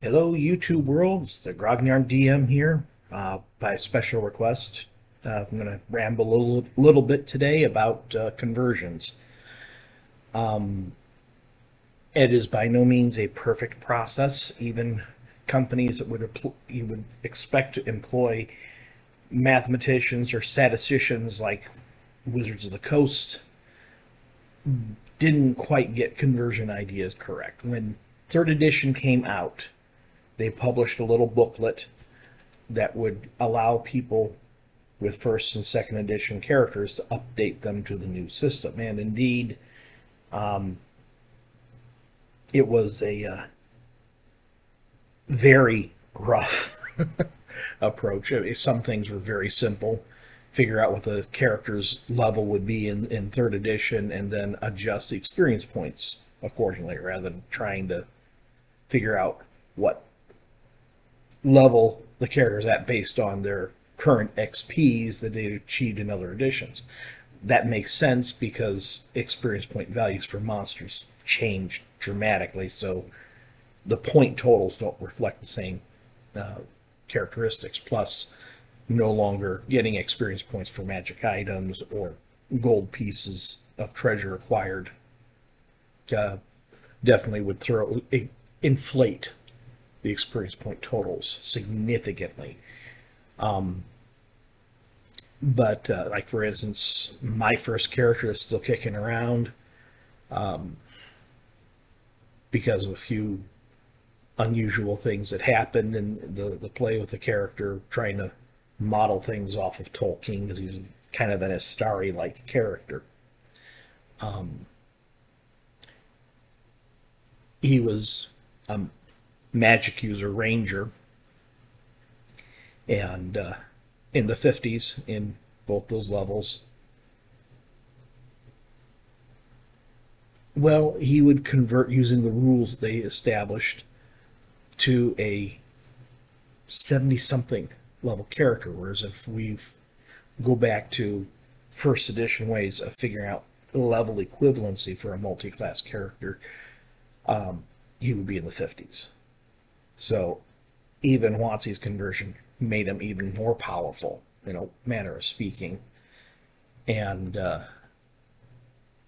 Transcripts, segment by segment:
Hello, YouTube world. It's the Grognarn DM here by special request. I'm going to ramble a little bit today about conversions. It is by no means a perfect process. Even companies that you would expect to employ mathematicians or statisticians like Wizards of the Coast didn't quite get conversion ideas correct. When third edition came out, they published a little booklet that would allow people with first and second edition characters to update them to the new system. And indeed, it was a very rough approach. Some things were very simple. Figure out what the character's level would be in third edition and then adjust the experience points accordingly, rather than trying to figure out what level the character's at based on their current XPs that they achieved in other editions. That makes sense because experience point values for monsters change dramatically, so the point totals don't reflect the same characteristics. Plus, no longer getting experience points for magic items or gold pieces of treasure acquired definitely would inflate the experience point totals significantly. But like for instance, my first character is still kicking around because of a few unusual things that happened in the play with the character, trying to model things off of Tolkien because he's kind of an Astari-like character. He was a magic user ranger, and in the 50s in both those levels, well, he would convert using the rules they established to a 70-something level character, whereas if we go back to first edition ways of figuring out level equivalency for a multi-class character, he would be in the 50s. So even WotC's conversion made him even more powerful, in a manner of speaking, and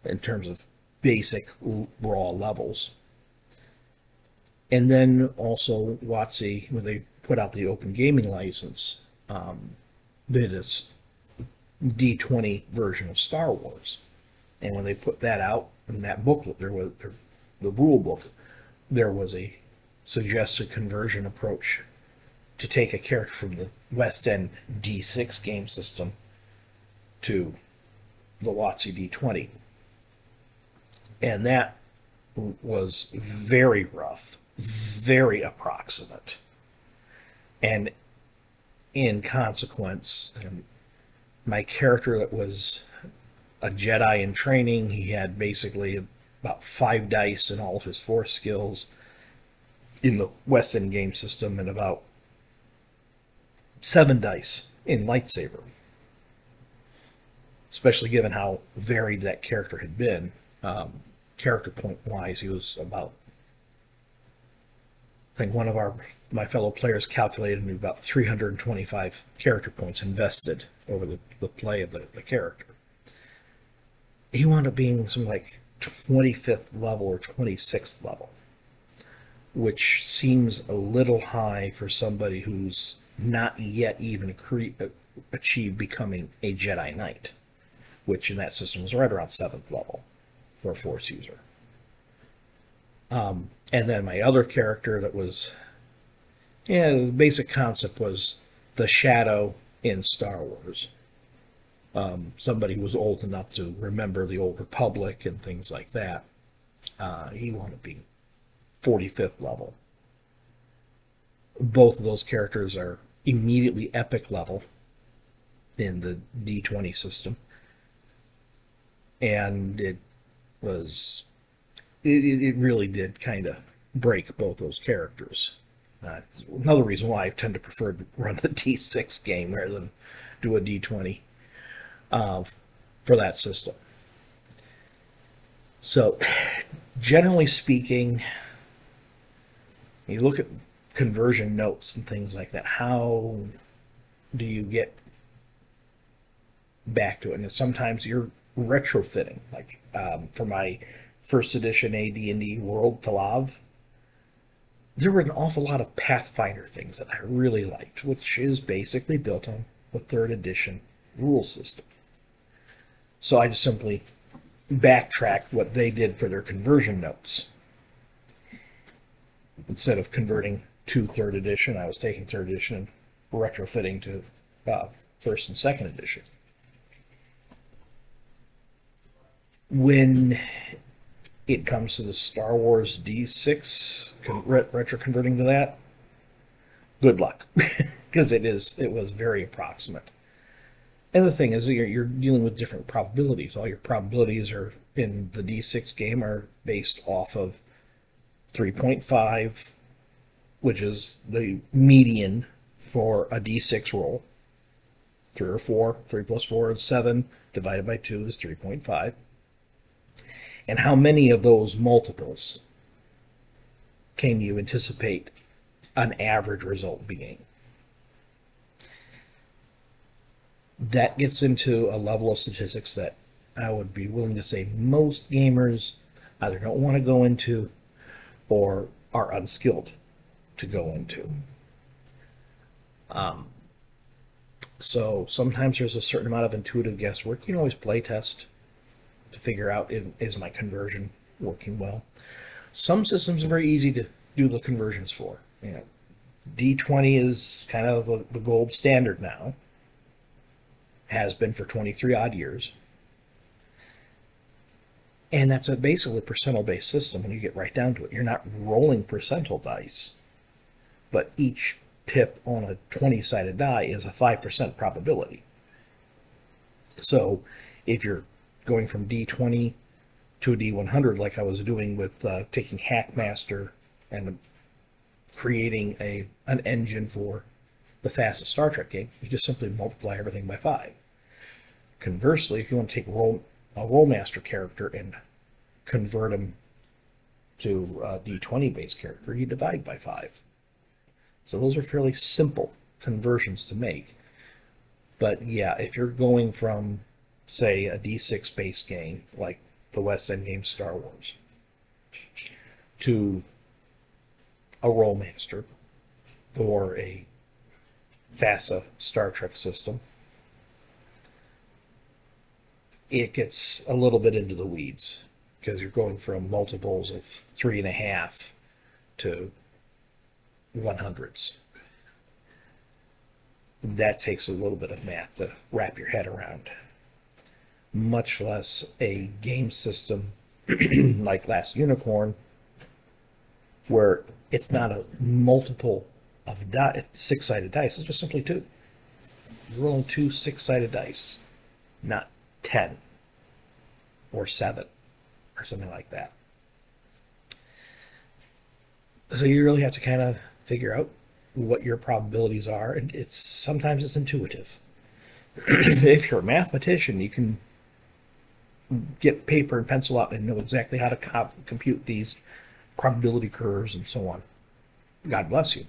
in terms of basic raw levels. And then also WotC, when they put out the open gaming license, did its D20 version of Star Wars. And when they put that out in that booklet, there was the rule book, there was a suggested conversion approach to take a character from the West End D6 game system to the WotC D20. And that was very rough, very approximate. And in consequence, my character that was a Jedi in training, he had basically about 5 dice in all of his force skills in the West End game system, and about 7 dice in lightsaber. Especially given how varied that character had been. Character point wise, he was about, I think one of my fellow players calculated about 325 character points invested over the play of the character. He wound up being something like 25th level or 26th level, which seems a little high for somebody who's not yet even achieved becoming a Jedi Knight, which in that system was right around 7th level for a Force user. And then my other character that was, the basic concept was the Shadow in Star Wars. Somebody who was old enough to remember the Old Republic and things like that. He wound up being 45th level. Both of those characters are immediately epic level in the D20 system. And it really did kind of break both those characters. Another reason why I tend to prefer to run the D6 game rather than do a D20 for that system. So, generally speaking, you look at conversion notes and things like that. How do you get back to it? And sometimes you're retrofitting. Like for my first edition AD&D World Talav, there were an awful lot of Pathfinder things that I really liked, which is basically built on the third edition rule system. So I just simply backtracked what they did for their conversion notes. Instead of converting to third edition, I was taking third edition and retrofitting to first and second edition. When it comes to the Star Wars D6, retro converting to that, good luck, because it was very approximate. And the thing is, you're dealing with different probabilities. All your probabilities are in the D6 game are based off of 3.5, which is the median for a D6 roll. 3 or 4, 3 plus 4 is 7, divided by 2 is 3.5. And how many of those multiples can you anticipate an average result being? That gets into a level of statistics that I would be willing to say most gamers either don't want to go into or are unskilled to go into. So sometimes there's a certain amount of intuitive guesswork. You can always play test to figure out, is my conversion working well? Some systems are very easy to do the conversions for. You know, D20 is kind of the gold standard now. Has been for 23 odd years. And that's basically a percentile-based system when you get right down to it. You're not rolling percentile dice, but each pip on a 20-sided die is a 5% probability. So if you're going from D20 to a D100, like I was doing with taking Hackmaster and creating an engine for the fastest Star Trek game, you just simply multiply everything by 5. Conversely, if you want to take a Rollmaster character and convert him to a D20-based character, you divide by 5. So those are fairly simple conversions to make. But yeah, if you're going from, say, a D6-based game, like the West End game Star Wars, to a Rollmaster, or a FASA Star Trek system, it gets a little bit into the weeds, because you're going from multiples of 3.5 to 100s. That takes a little bit of math to wrap your head around. Much less a game system like Last Unicorn, where it's not a multiple of six-sided dice. It's just simply 2. You're rolling 2 six-sided dice, not 10 or 7 or something like that. So you really have to kind of figure out what your probabilities are, and sometimes it's intuitive. If you're a mathematician, you can get paper and pencil out and know exactly how to compute these probability curves and so on. God bless you.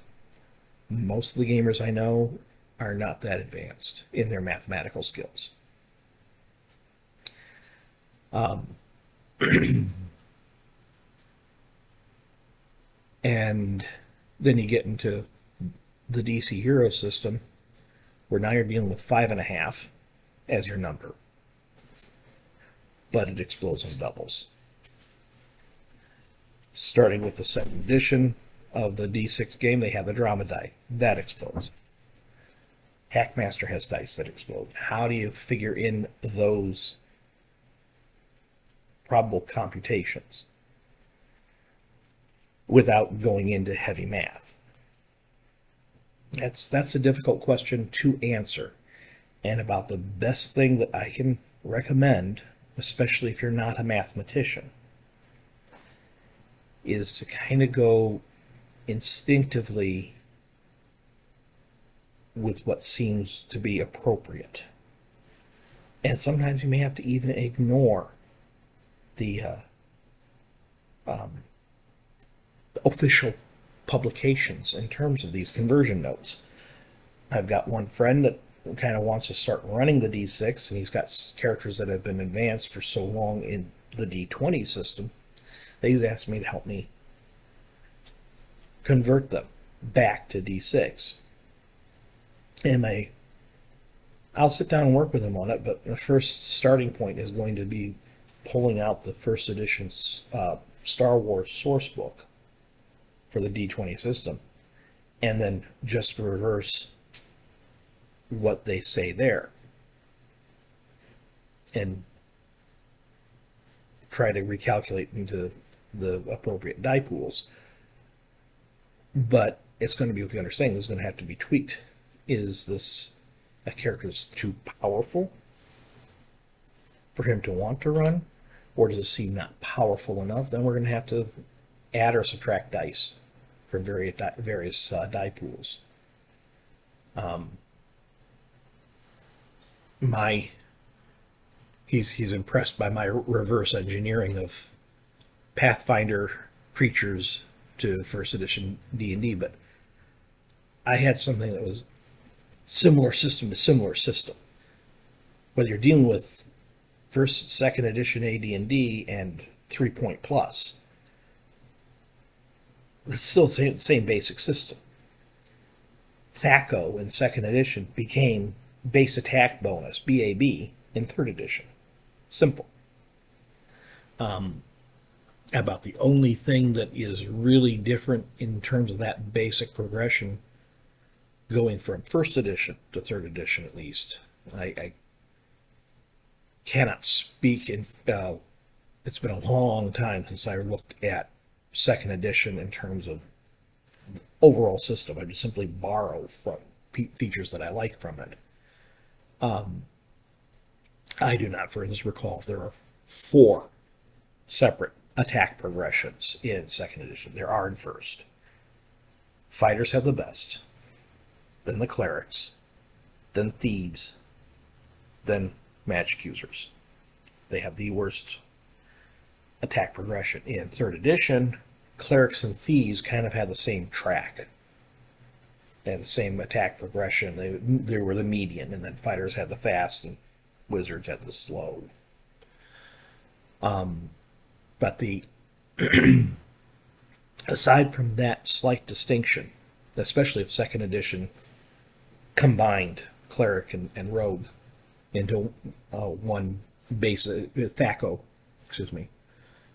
Most of the gamers I know are not that advanced in their mathematical skills. And then you get into the DC Hero system, where now you're dealing with 5.5 as your number, but it explodes on doubles. Starting with the second edition of the D6 game, they have the drama die. That explodes. Hackmaster has dice that explode. How do you figure in those probable computations without going into heavy math? That's a difficult question to answer. And about the best thing that I can recommend, especially if you're not a mathematician, is to kind of go instinctively with what seems to be appropriate. And sometimes you may have to even ignore the official publications in terms of these conversion notes. I've got one friend that kind of wants to start running the D6, and he's got characters that have been advanced for so long in the D20 system that he's asked me to help me convert them back to D6. And I'll sit down and work with him on it, but the first starting point is going to be pulling out the first edition Star Wars source book for the D20 system, and then just reverse what they say there and try to recalculate into the appropriate die pools. But it's going to be with the understanding that's going to have to be tweaked. Is this a character that's too powerful for him to want to run, or does it seem not powerful enough? Then we're going to have to add or subtract dice from various die pools. He's impressed by my reverse engineering of Pathfinder creatures to first edition D&D, but I had something that was similar system to similar system. Whether you're dealing with first, second edition AD&D and 3 plus, it's still the same basic system. THACO in second edition became base attack bonus, BAB, in third edition. Simple. About the only thing that is really different in terms of that basic progression going from first edition to third edition, at least, I cannot speak in it's been a long time since I looked at second edition in terms of overall system. I just simply borrow from features that I like from it. I do not, for instance, recall if there are 4 separate attack progressions in second edition. There are in first. Fighters have the best, then the clerics, then thieves, then magic users. They have the worst attack progression. In third edition, clerics and thieves kind of had the same track. They had the same attack progression. They were the median, and then fighters had the fast, and wizards had the slow. But aside from that slight distinction, especially if second edition combined cleric and rogue into one base THACO,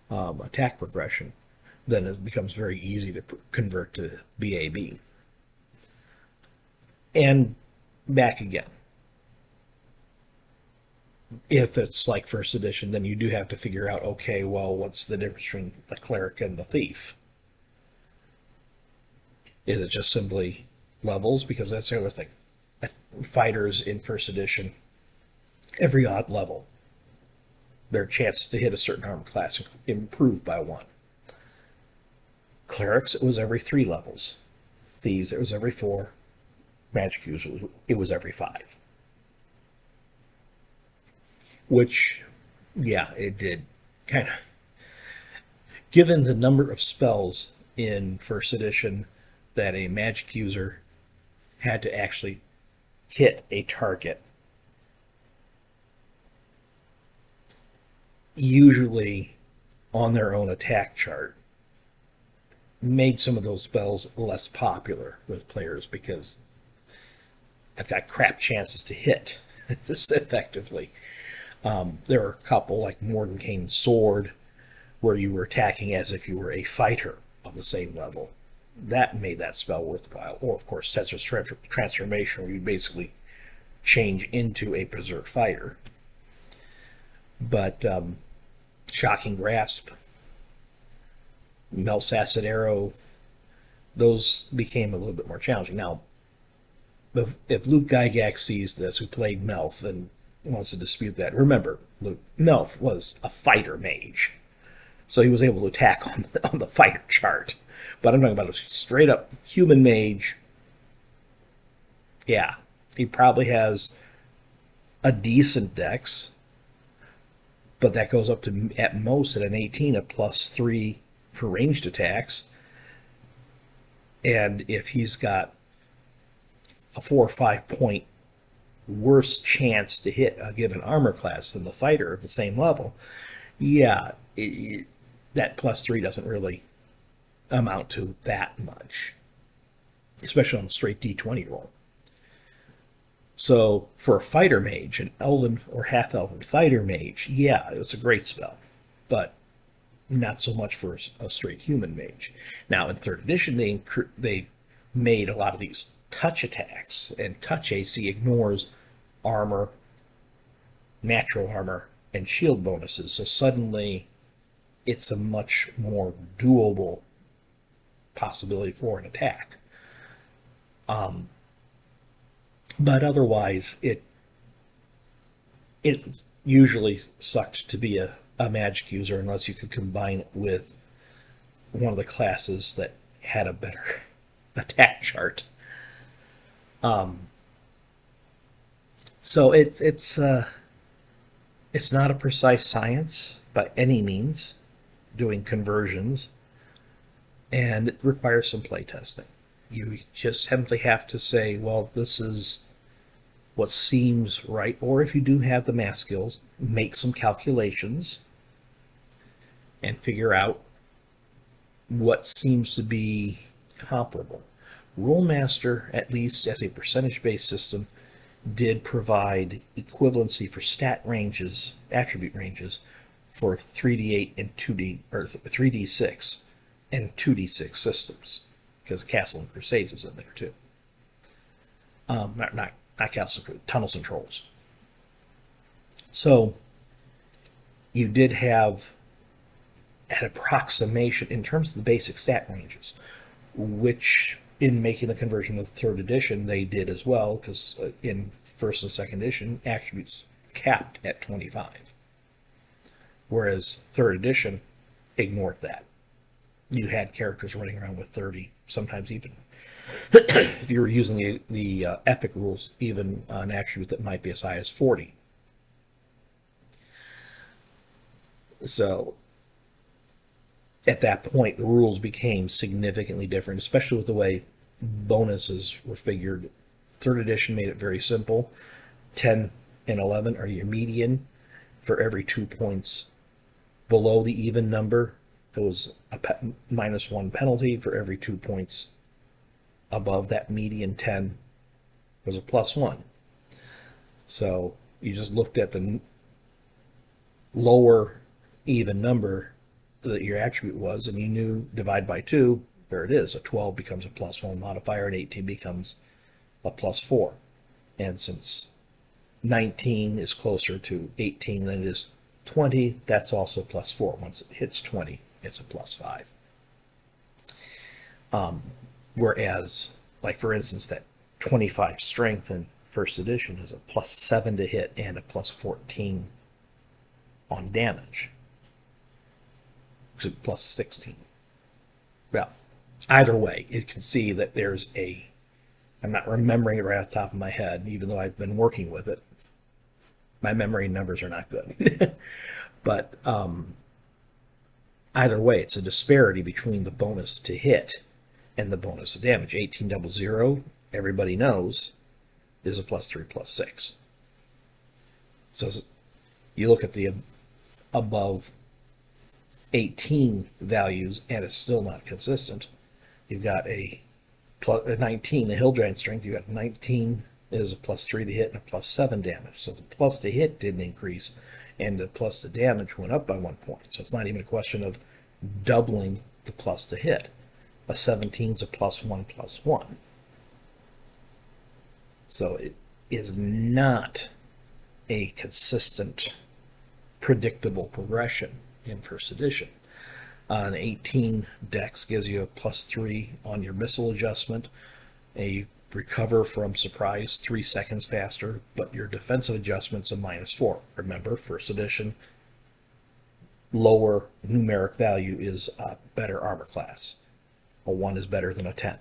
attack progression, then it becomes very easy to convert to BAB. And back again. If it's like first edition, then you do have to figure out, okay, well, what's the difference between the cleric and the thief? Is it just simply levels? Because that's the other thing. Fighters in first edition, every odd level, their chances to hit a certain armor class improved by 1. Clerics, it was every 3 levels. Thieves, it was every 4. Magic users, it was every 5. Which, yeah, it did kind of, given the number of spells in first edition that a magic user had to actually hit a target, usually on their own attack chart, made some of those spells less popular with players because I've got crap chances to hit this effectively. There are a couple, like Mordenkainen's Sword, where you were attacking as if you were a fighter of the same level. That made that spell worthwhile. Or, of course, Tetra's Transformation, where you basically change into a Berserk fighter. But Shocking Grasp, Melf's Acid Arrow, those became a little bit more challenging. Now, if Luke Gygax sees this, who played Melf, and wants to dispute that, remember, Luke, Melf was a fighter mage, so he was able to attack on the fighter chart. But I'm talking about a straight-up human mage. Yeah, he probably has a decent dex, but that goes up to, at most, at an 18, a +3 for ranged attacks. And if he's got a 4 or 5 point worse chance to hit a given armor class than the fighter of the same level, yeah, that +3 doesn't really amount to that much, especially on a straight D20 roll. So for a fighter mage, an elven or half-elven fighter mage, yeah, it's a great spell, but not so much for a straight human mage. Now in 3rd edition, they made a lot of these touch attacks, and touch AC ignores armor, natural armor, and shield bonuses. So suddenly it's a much more doable possibility for an attack. But otherwise, it usually sucked to be a magic user unless you could combine it with one of the classes that had a better attack chart. So it's not a precise science by any means, doing conversions, and it requires some playtesting. You just simply have to say, well, this is what seems right, or if you do have the math skills, make some calculations and figure out what seems to be comparable. Rolemaster, at least as a percentage-based system, did provide equivalency for stat ranges, attribute ranges, for 3D8 and 2D, or 3D6 and 2D6 systems, because Castle and Crusades was in there too. Not Castle, Tunnels and Trolls. So you did have an approximation in terms of the basic stat ranges, which in making the conversion of the 3rd edition they did as well, because in 1st and 2nd edition attributes capped at 25, whereas 3rd edition ignored that. You had characters running around with 30, sometimes even if you were using the epic rules, even an attribute that might be as high as 40. So at that point, the rules became significantly different, especially with the way bonuses were figured. 3rd edition made it very simple. 10 and 11 are your median. For every 2 points below the even number, there was a -1 penalty. For every 2 points above that median 10 was a +1. So you just looked at the lower even number that your attribute was, and you knew divide by 2, there it is. A 12 becomes a +1 modifier, and 18 becomes a +4. And since 19 is closer to 18 than it is 20, that's also +4. Once it hits 20, it's a +5. Whereas, like for instance, that 25 strength in 1st edition is a +7 to hit and a +14 on damage. So +16. Well, either way, you can see that there's I'm not remembering it right off the top of my head, even though I've been working with it. My memory numbers are not good. But either way, it's a disparity between the bonus to hit and the bonus of damage. 1800, everybody knows, is a +3, +6. So you look at the above 18 values, and it's still not consistent. You've got a 19, the Hill Giant Strength, you got 19 is a +3 to hit and a +7 damage. So the plus to hit didn't increase, and the plus to damage went up by 1 point. So it's not even a question of doubling the plus to hit. A 17 is a +1, +1. So it is not a consistent, predictable progression in 1st edition. An 18 dex gives you a +3 on your missile adjustment. You recover from surprise 3 seconds faster, but your defensive adjustment's a -4. Remember, 1st edition, lower numeric value is a better armor class. A 1 is better than a 10.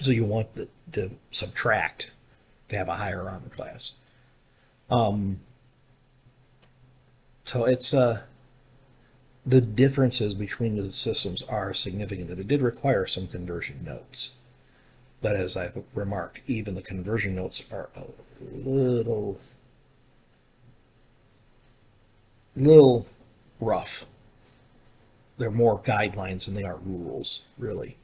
So you want to subtract to have a higher armor class. So it's the differences between the systems are significant, that it did require some conversion notes. But as I've remarked, even the conversion notes are a little rough. They're more guidelines than they are rules, really.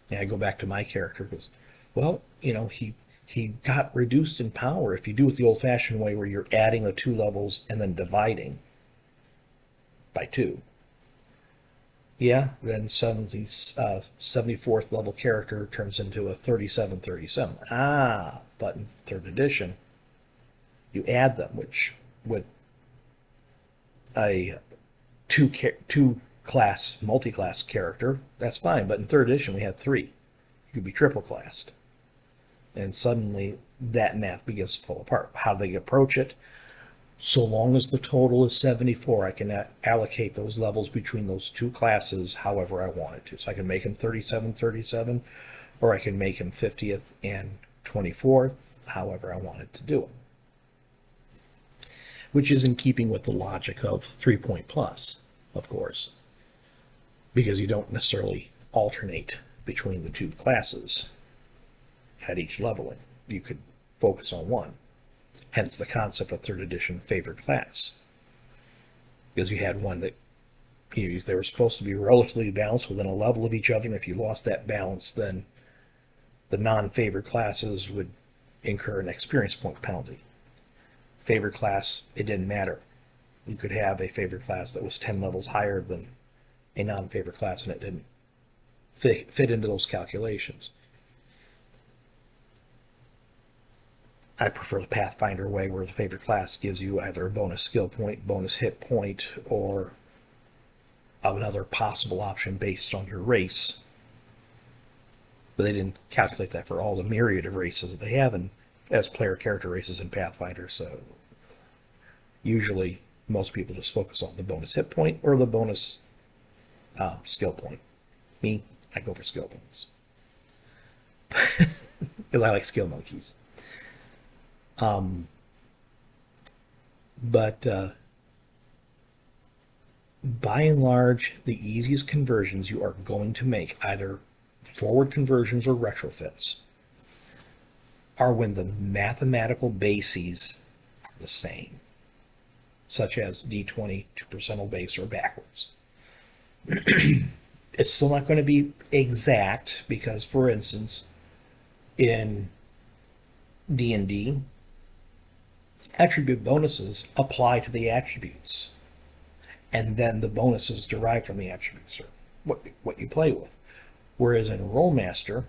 And I go back to my character because, well, he got reduced in power. If you do it the old-fashioned way where you're adding the 2 levels and then dividing by 2, yeah, then suddenly 74th level character turns into a 37. But in 3rd edition, you add them, which with a two class multi-class character, that's fine. But in 3rd edition, we had 3. You could be triple classed. And suddenly that math begins to fall apart. How do they approach it? So long as the total is 74, I can allocate those levels between those 2 classes however I wanted to. So I can make them 37, or I can make them 50th and 24th, however I wanted to do it. Which is in keeping with the logic of 3-point plus, of course, because you don't necessarily alternate between the 2 classes at each leveling. You could focus on one. Hence the concept of 3rd edition favored class. Because you had one that they were supposed to be relatively balanced within a level of each other, and if you lost that balance, then the non-favored classes would incur an experience point penalty. Favored class, it didn't matter. You could have a favored class that was 10 levels higher than a non-favored class, and it didn't fit into those calculations. I prefer the Pathfinder way, where the favorite class gives you either a bonus skill point, bonus hit point, or another possible option based on your race. But they didn't calculate that for all the myriad of races that they have as player character races in Pathfinder. So usually most people just focus on the bonus hit point or the bonus skill point. Me, I go for skill points. Because I like skill monkeys. But by and large, the easiest conversions you are going to make, either forward conversions or retrofits, are when the mathematical bases are the same, such as D20 to percentile base or backwards. It's still not going to be exact because, for instance, in D&D, attribute bonuses apply to the attributes, and then the bonuses derived from the attributes are what you play with. Whereas in Rollmaster,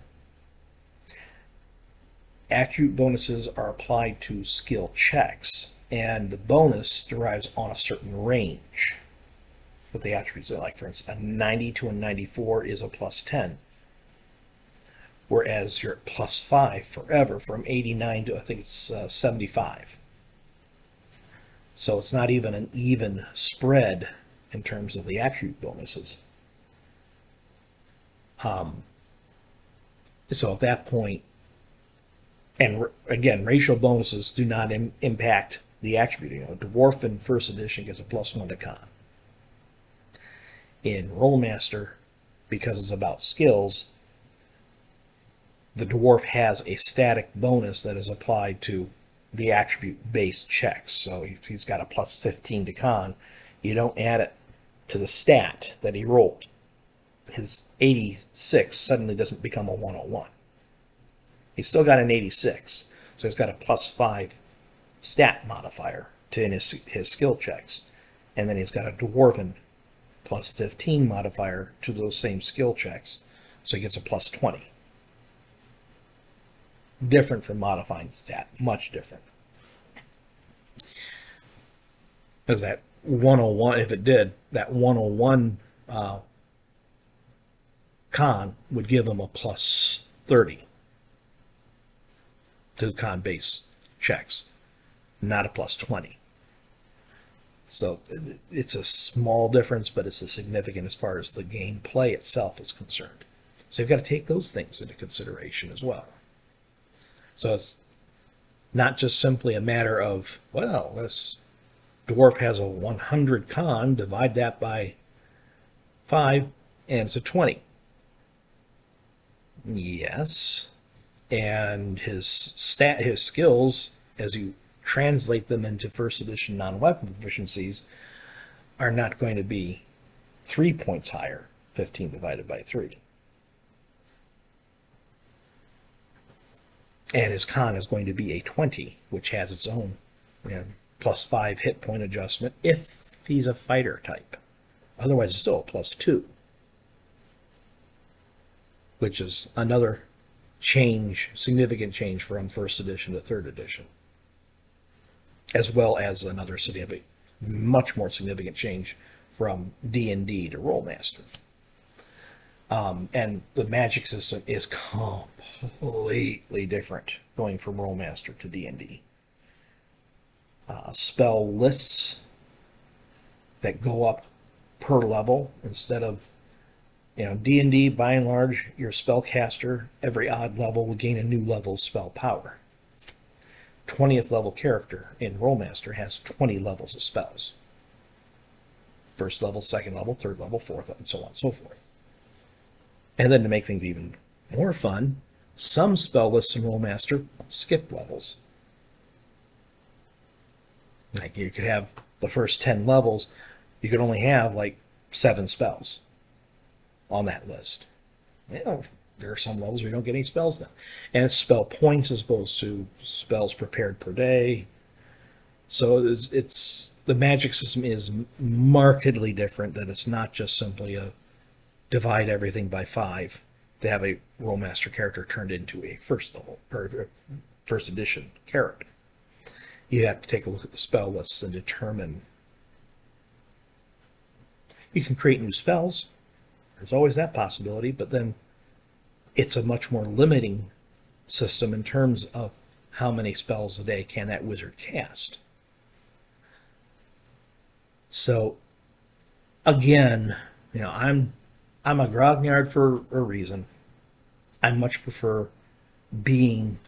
attribute bonuses are applied to skill checks, and the bonus derives on a certain range with the attributes. Like, for instance, a 90 to a 94 is a plus 10, whereas you're at plus 5 forever from 89 to, I think it's 75. So it's not even an even spread in terms of the attribute bonuses. So at that point, and again, racial bonuses do not impact the attribute. Dwarf in 1st edition gets a +1 to con. In Rollmaster, because it's about skills, the dwarf has a static bonus that is applied to the attribute-based checks. So if he's got a +15 to con, you don't add it to the stat that he rolled. His 86 suddenly doesn't become a 101. He's still got an 86, so he's got a +5 stat modifier to his skill checks, and then he's got a dwarven +15 modifier to those same skill checks, so he gets a +20. Different from modifying stat, much different. Because that 101, if it did, that 101 con would give him a +30 to con base checks, not a +20. So it's a small difference, but it's a significant as far as the gameplay itself is concerned. So you've got to take those things into consideration as well. So it's not just simply a matter of, well, this dwarf has a 100 con, divide that by 5, and it's a 20. Yes. And his skills, as you translate them into first edition non-weapon proficiencies, are not going to be 3 points higher, 15 divided by 3. And his con is going to be a 20, which has its own plus 5 hit point adjustment if he's a fighter type. Otherwise, it's still a plus 2, which is another change, significant change from first edition to third edition, as well as another significant, much more significant change from D&D to Rollmaster. And the magic system is completely different going from Rollmaster to D&D. Spell lists that go up per level instead of, D&D, by and large, your spellcaster, every odd level will gain a new level of spell power. 20th level character in Rollmaster has 20 levels of spells. First level, second level, third level, fourth, and so on and so forth. And then to make things even more fun, some spell lists in Rollmaster skip levels. Like you could have the first 10 levels, you could only have like 7 spells on that list. There are some levels where you don't get any spells then. And it's spell points as opposed to spells prepared per day. So it's the magic system is markedly different, that it's not just simply a divide everything by 5 to have a Rollmaster character turned into a first level or first edition character. You have to take a look at the spell lists and determine. You can create new spells. There's always that possibility, but then it's a much more limiting system in terms of how many spells a day can that wizard cast. So again, I'm a grognard for a reason. I much prefer being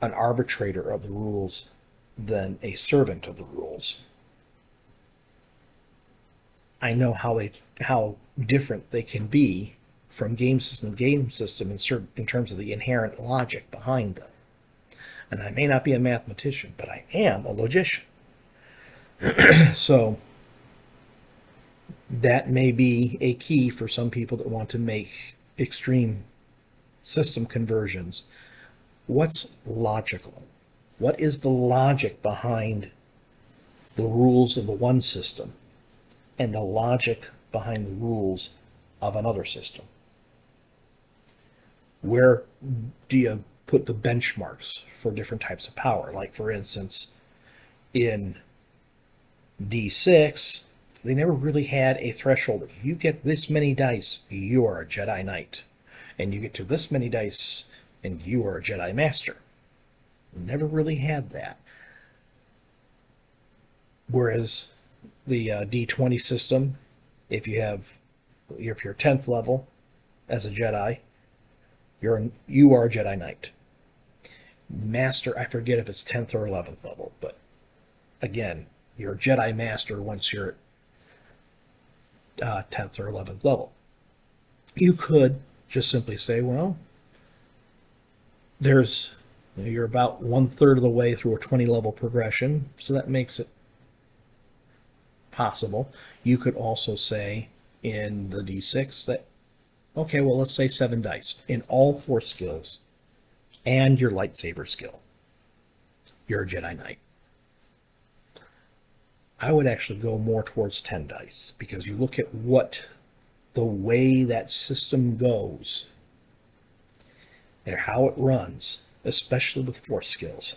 an arbitrator of the rules than a servant of the rules. I know how different they can be from game system to game system in terms of the inherent logic behind them. And I may not be a mathematician, but I am a logician. So that may be a key for some people that want to make extreme system conversions. What's logical? What is the logic behind the rules of the one system and the logic behind the rules of another system? Where do you put the benchmarks for different types of power? Like, for instance, in D6, they never really had a threshold. If you get this many dice, you are a Jedi Knight. And you get to this many dice, and you are a Jedi Master. Never really had that. Whereas the D20 system, if you're 10th level as a Jedi, you are a Jedi Knight. Master, I forget if it's 10th or 11th level, but again, you're a Jedi Master once you're at 10th or 11th level. You could just simply say, well, you're about 1/3 of the way through a 20-level progression, so that makes it possible. You could also say in the D6 that, okay, well, let's say 7 dice in all 4 skills and your lightsaber skill. You're a Jedi Knight. I would actually go more towards 10 dice, because you look at the way that system goes and how it runs, especially with force skills.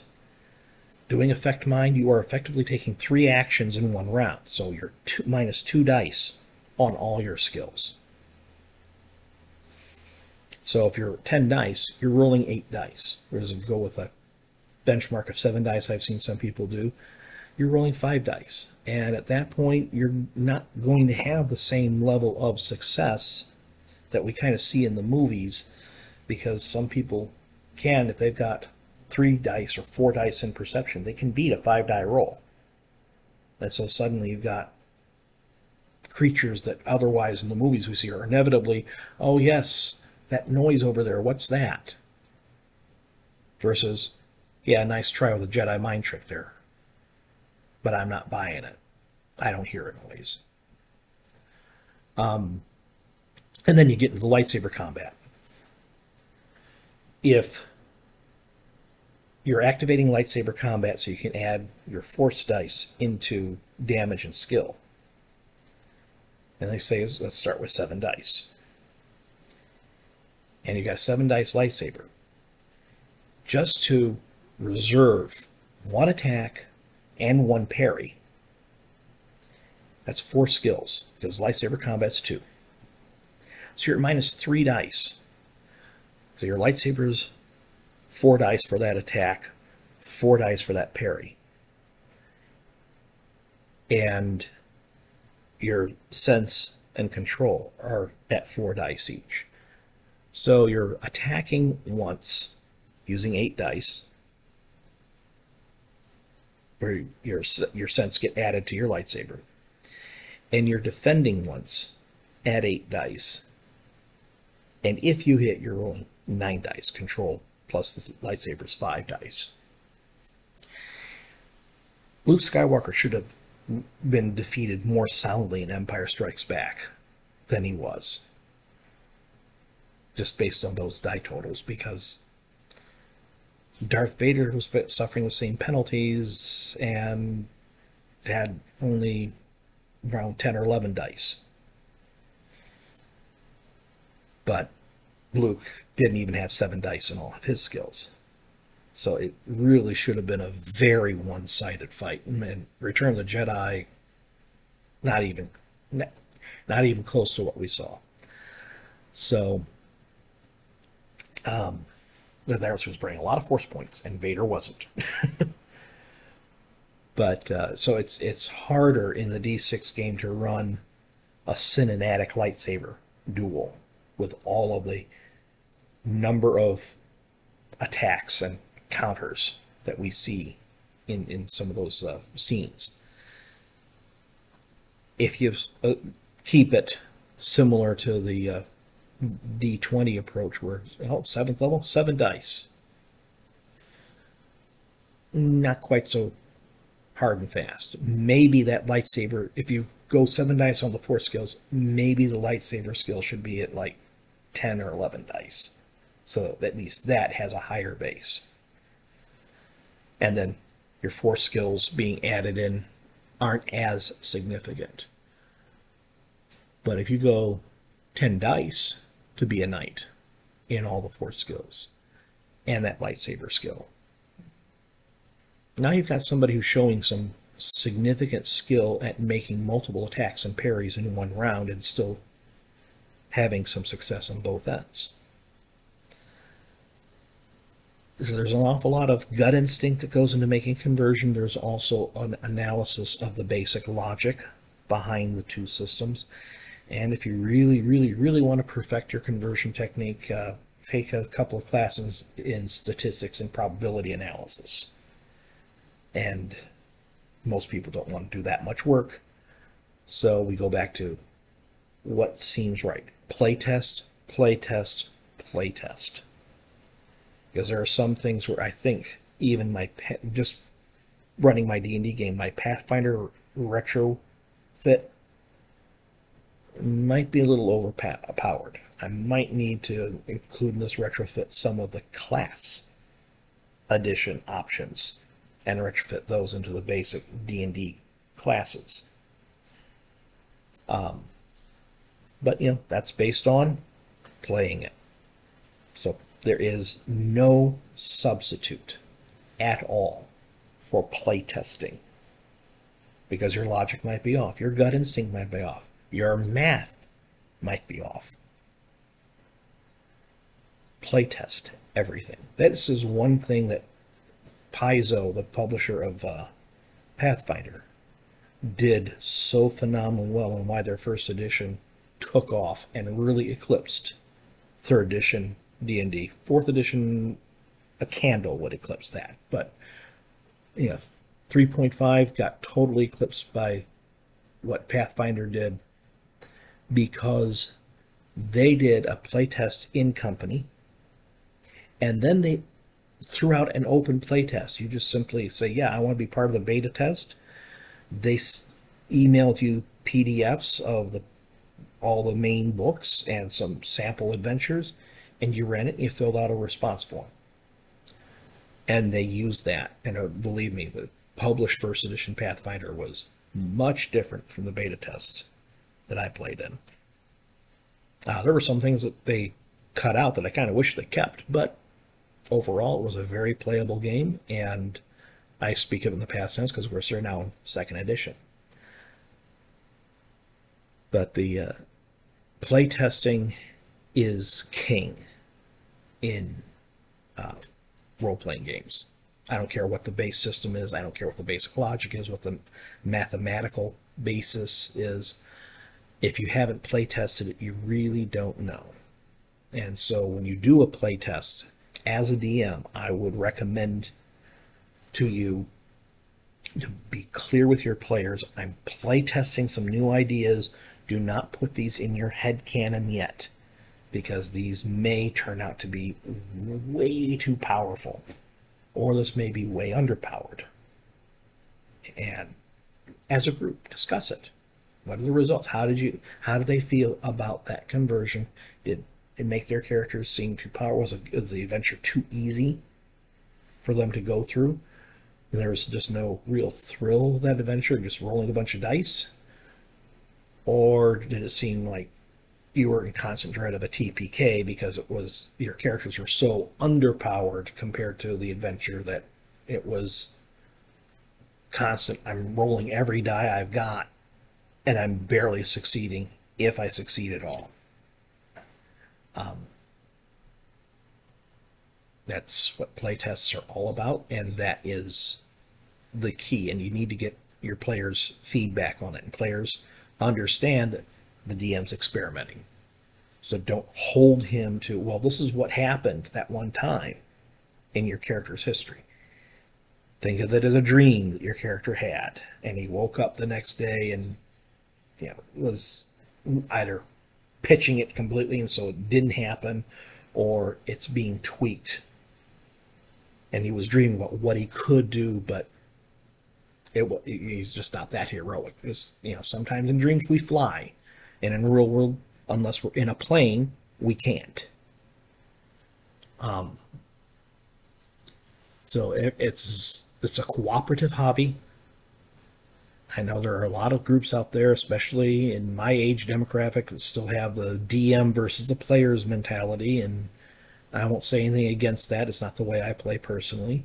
Doing Effect Mind, you are effectively taking 3 actions in 1 round, so you're minus 2 dice on all your skills. So if you're 10 dice, you're rolling 8 dice. Whereas if you go with a benchmark of 7 dice, I've seen some people do, you're rolling 5 dice. And at that point, you're not going to have the same level of success that we kind of see in the movies, because some people can, if they've got 3 dice or 4 dice in perception, they can beat a 5-die roll. And so suddenly you've got creatures that otherwise in the movies we see are inevitably, oh yes, that noise over there, what's that? Versus, yeah, nice try with a Jedi mind trick there, but I'm not buying it. I don't hear a noise. And then you get into the lightsaber combat. If you're activating lightsaber combat so you can add your force dice into damage and skill, and they say let's start with 7 dice, and you got a 7 dice lightsaber, just to reserve 1 attack and 1 parry, that's 4 skills, because lightsaber combat's 2. So you're at minus 3 dice. So your lightsaber's 4 dice for that attack, 4 dice for that parry. And your sense and control are at 4 dice each. So you're attacking once using 8 dice, where your sense get added to your lightsaber. And you're defending once at 8 dice. And if you hit, you're rolling 9 dice. Control plus the lightsaber's 5 dice. Luke Skywalker should have been defeated more soundly in Empire Strikes Back than he was. Just based on those die totals, because Darth Vader was suffering the same penalties and had only around 10 or 11 dice. But Luke didn't even have 7 dice in all of his skills. So it really should have been a very one-sided fight. And Return of the Jedi, not even close to what we saw. So Darth was bringing a lot of force points, and Vader wasn't. But so it's harder in the D6 game to run a cinematic lightsaber duel with all of the number of attacks and counters that we see in some of those scenes. If you keep it similar to the D20 approach, where 7th level, 7 dice, not quite so hard and fast. Maybe that lightsaber, if you go 7 dice on the 4 skills, maybe the lightsaber skill should be at like 10 or 11 dice, so at least that has a higher base. And then your 4 skills being added in aren't as significant. But if you go 10 dice to be a knight in all the 4 skills and that lightsaber skill, now you've got somebody who's showing some significant skill at making multiple attacks and parries in one round and still having some success on both ends. So there's an awful lot of gut instinct that goes into making conversion. There's also an analysis of the basic logic behind the 2 systems. And if you really, really, really want to perfect your conversion technique, take a couple of classes in statistics and probability analysis. And most people don't want to do that much work. So we go back to what seems right. Playtest, playtest, playtest. Because there are some things where I think even just running my D&D game, my Pathfinder retrofit might be a little overpowered. I might need to include in this retrofit some of the class edition options and retrofit those into the basic D&D classes. But, that's based on playing it. So there is no substitute at all for playtesting, because your logic might be off, your gut instinct might be off, your math might be off. Playtest everything. This is one thing that Paizo, the publisher of Pathfinder, did so phenomenally well, and why their first edition took off and really eclipsed 3rd edition D&D. 4th edition, a candle would eclipse that, but 3.5 got totally eclipsed by what Pathfinder did. because they did a playtest in company, and then they threw out an open playtest. You just simply say, yeah, I want to be part of the beta test. They emailed you PDFs of all the main books and some sample adventures, and you ran it and you filled out a response form. And they used that. And believe me, the published first edition Pathfinder was much different from the beta test that I played in. There were some things that they cut out that I kind of wish they kept, but overall it was a very playable game, and I speak of it in the past tense because, of course, they're now in second edition. But the playtesting is king in role-playing games. I don't care what the base system is. I don't care what the basic logic is, what the mathematical basis is. If you haven't playtested it, you really don't know. And so when you do a playtest, as a DM, I would recommend to you to be clear with your players. I'm playtesting some new ideas. Do not put these in your head canon yet, because these may turn out to be way too powerful, or this may be way underpowered. And as a group, discuss it. What are the results? How did they feel about that conversion? Did it make their characters seem too powerful? Was the adventure too easy for them to go through? There was just no real thrill of that adventure, just rolling a bunch of dice? Or did it seem like you were in constant dread of a TPK because your characters were so underpowered compared to the adventure that it was constant? I'm rolling every die I've got, and I'm barely succeeding, if I succeed at all. That's what playtests are all about, and that is the key. And you need to get your players' feedback on it. And players understand that the DM's experimenting. So don't hold him to, well, this is what happened that one time in your character's history. Think of it as a dream that your character had, and he woke up the next day and was either pitching it completely and so it didn't happen, or it's being tweaked and he was dreaming about what he could do, but he's just not that heroic. Because, sometimes in dreams we fly, and in the real world, unless we're in a plane, we can't. So it's a cooperative hobby. I know there are a lot of groups out there, especially in my age demographic, that still have the DM versus the players mentality, and I won't say anything against that. It's not the way I play personally.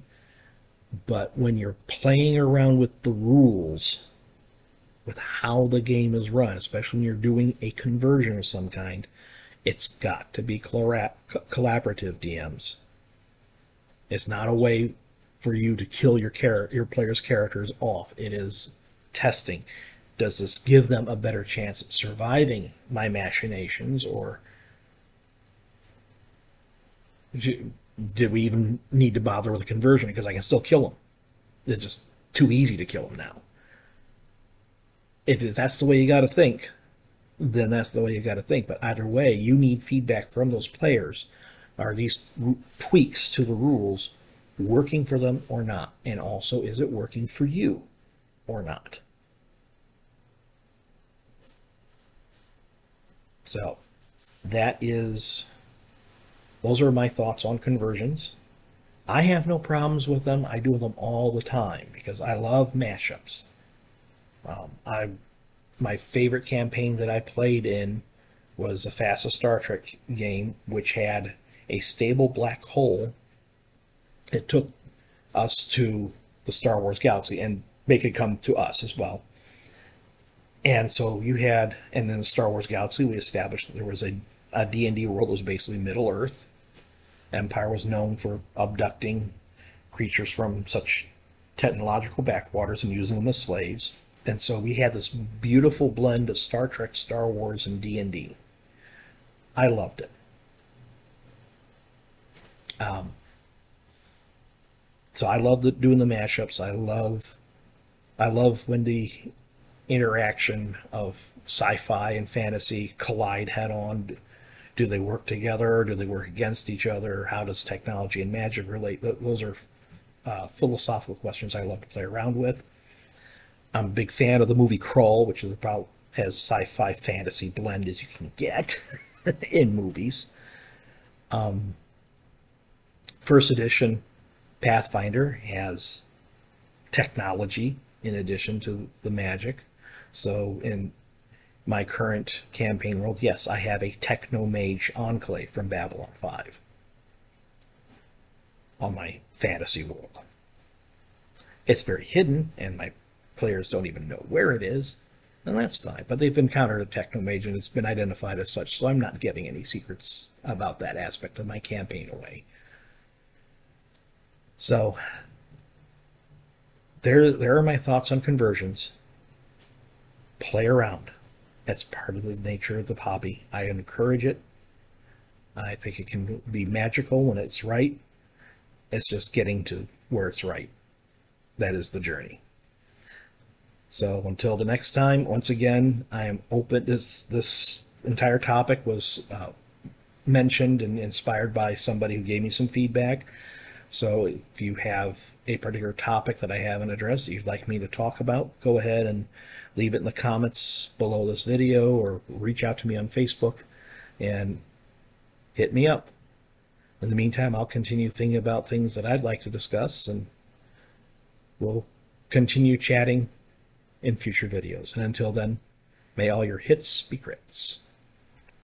But when you're playing around with the rules, with how the game is run, especially when you're doing a conversion of some kind, it's got to be collaborative DMs. It's not a way for you to kill your players' characters off. It is testing. Does this give them a better chance at surviving my machinations, or did we even need to bother with a conversion because I can still kill them? It's just too easy to kill them now. If that's the way you got to think, then that's the way you got to think. But either way, you need feedback from those players. Are these tweaks to the rules working for them or not? And also, is it working for you or not? So those are my thoughts on conversions. I have no problems with them. I do them all the time because I love mashups. My favorite campaign that I played in was a fastest Star Trek game, which had a stable black hole. It took us to the Star Wars galaxy and make it come to us as well. And so and in the Star Wars galaxy, we established that there was a D&D world that was basically Middle Earth. Empire was known for abducting creatures from such technological backwaters and using them as slaves. And so we had this beautiful blend of Star Trek, Star Wars, and D&D. I loved it. So I love doing the mashups. I love when the interaction of sci-fi and fantasy collide head on? Do they work together? Do they work against each other? How does technology and magic relate? Those are philosophical questions I love to play around with. I'm a big fan of the movie Crawl, which is about as sci-fi fantasy blend as you can get in movies. First edition Pathfinder has technology in addition to the magic. So in my current campaign world, yes, I have a techno-mage enclave from Babylon 5 on my fantasy world. It's very hidden, and my players don't even know where it is, and that's fine. But they've encountered a techno-mage, and it's been identified as such, so I'm not giving any secrets about that aspect of my campaign away. So there are my thoughts on conversions. Play around. That's part of the nature of the hobby. I encourage it. I think it can be magical when it's right. It's just getting to where it's right. That is the journey. So until the next time, once again, I am open. This entire topic was mentioned and inspired by somebody who gave me some feedback. So if you have a particular topic that I haven't addressed that you'd like me to talk about, go ahead and leave it in the comments below this video, or reach out to me on Facebook and hit me up. In the meantime, I'll continue thinking about things that I'd like to discuss, and we'll continue chatting in future videos. And until then, may all your hits be crits.